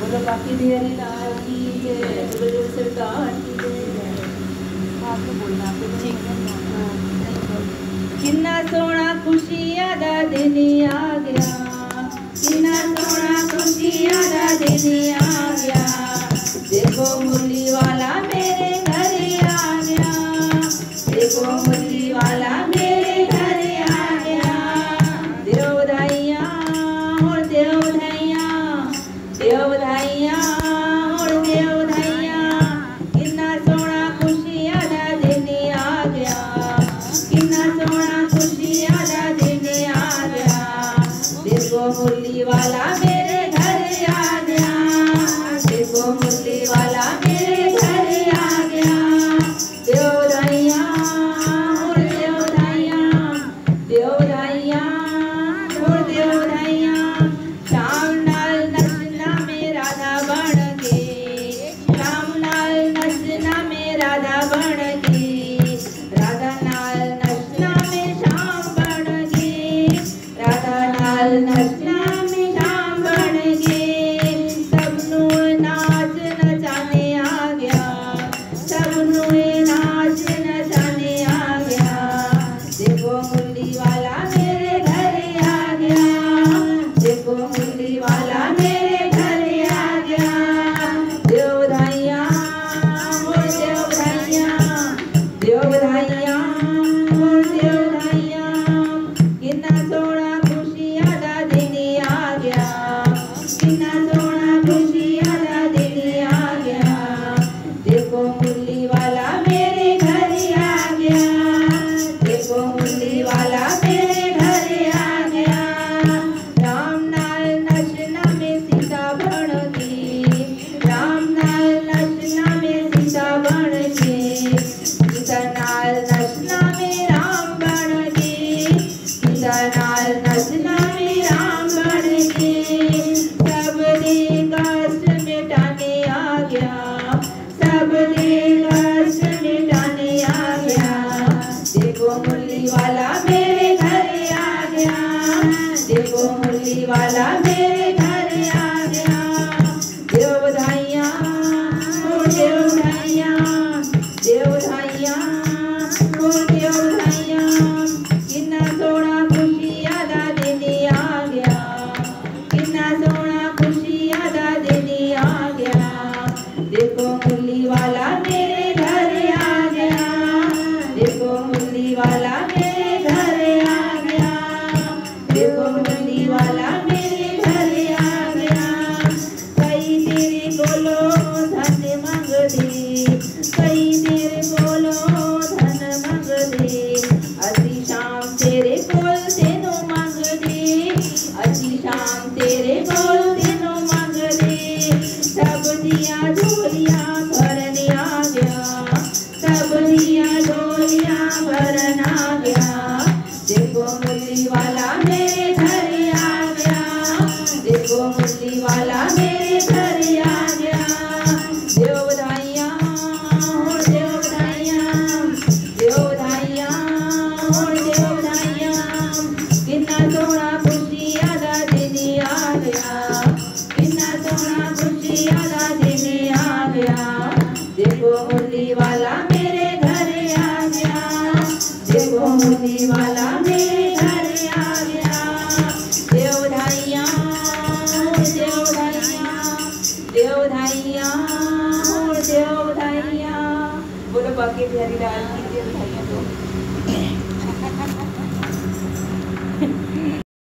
बोलो बाकी बिहारी लाल की जय, बोलो सरकार की जय। आपको बोलना किन्ना सोना खुशियां दा दिन आ गया, किन्ना सोना खुशियां दा दिन आ गया। देखो मुरली वाला मेरे घर आ गया, देखो मुरली वाला मेरे घर आ गया। देव बधाइयाँ और देव बधाइयाँ, देव बधाइयाँ और देव बधाइयाँ। किन्ना सोना खुशियां दा दिन आ गया, किन्ना सोना खुशियां दा दिन आ गया। देखो मुरली वाला मेरे घर आ गया, देखो मुरली वाला मेरे घर आ गया। देव बधाइयाँ और देव बधाइयाँ, देव बधाइयाँ और देव बधाइयाँ। श्याम नाल नचना में राधा बन के, श्याम नाल नचना में राधा बन के। राधा नाल नचना में श्याम बन के, राधा नाल नचना में श्याम बन के। सबनू नाच नचाने आ गया, सबनू नाच नचाने आ गया। देखो मुरली वाला मेरे घर आ गया, देखो मुरली वाला मेरे घर आ गया। देव बधाइयाँ और देव बधाइयाँ, देव बधाइयाँ और देव बधाइयाँ। किन्ना सोना खुशियां दा दिन आ गया, किन्ना सोना खुशियां दा दिन आ गया। देखो मुरली वाला मेरे घर आ गया, देखो मुरली वाला मेरे घर आ गया। राम नाल नचना में सीता बन के, राम नाल नचना में सीता बन के। सीता नाल नचना में राम बन के, सीता नाल नचना में राम बन के। सबने कष्ट मिटाने आ गया, सबने कष्ट मिटाने आ गया। देखो मुरली वाला मेरे घर आ गया, देखो मुरली वाला मेरे घर आ गया। देव बधाइयाँ और देव बधाइयाँ, देव बधाइयाँ और देव बधाइयाँ। किन्ना सोना खुशियां दा दिन आ गया, किन्ना सोना खुशियां दा दिन आ गया। देखो मुरली वाला मेरे घर आ गया, देखो मुरली वाला मेरे घर आ गया, देखो मुरली वाला मेरे घर आ गया। कई तेरे कोलो धन मंगदे, कई तेरे कोलो धन मंगदे। अति शाम तेरे कोल तेनो मंगदे, अति शाम तेरे कोल तेनो मंगदे। सब दिया झोलियां भरने आ गया, सब दिया झोलियां भरन आ गया। देखो मुरली वाला मेरे घर आ गया, देखो मुरली वाला मेरे घर आ गया। देव बधाइयाँ और देव बधाइयाँ, देव बधाइयाँ और देव बधाइयाँ। किन्ना सोना खुशियां दा दिन आ गया, किन्ना सोना खुशियां दा दिन आ गया। देखो मुरली वाला मेरे घर आ गया, देखो मुरली वाला मेरे घर आ गया। देव बधाइयाँ और देव बधाइयाँ, देव बधाइयाँ और देव बधाइयाँ। बोलो बाकी बिहारी लाल की जय। बधाइयाँ दो।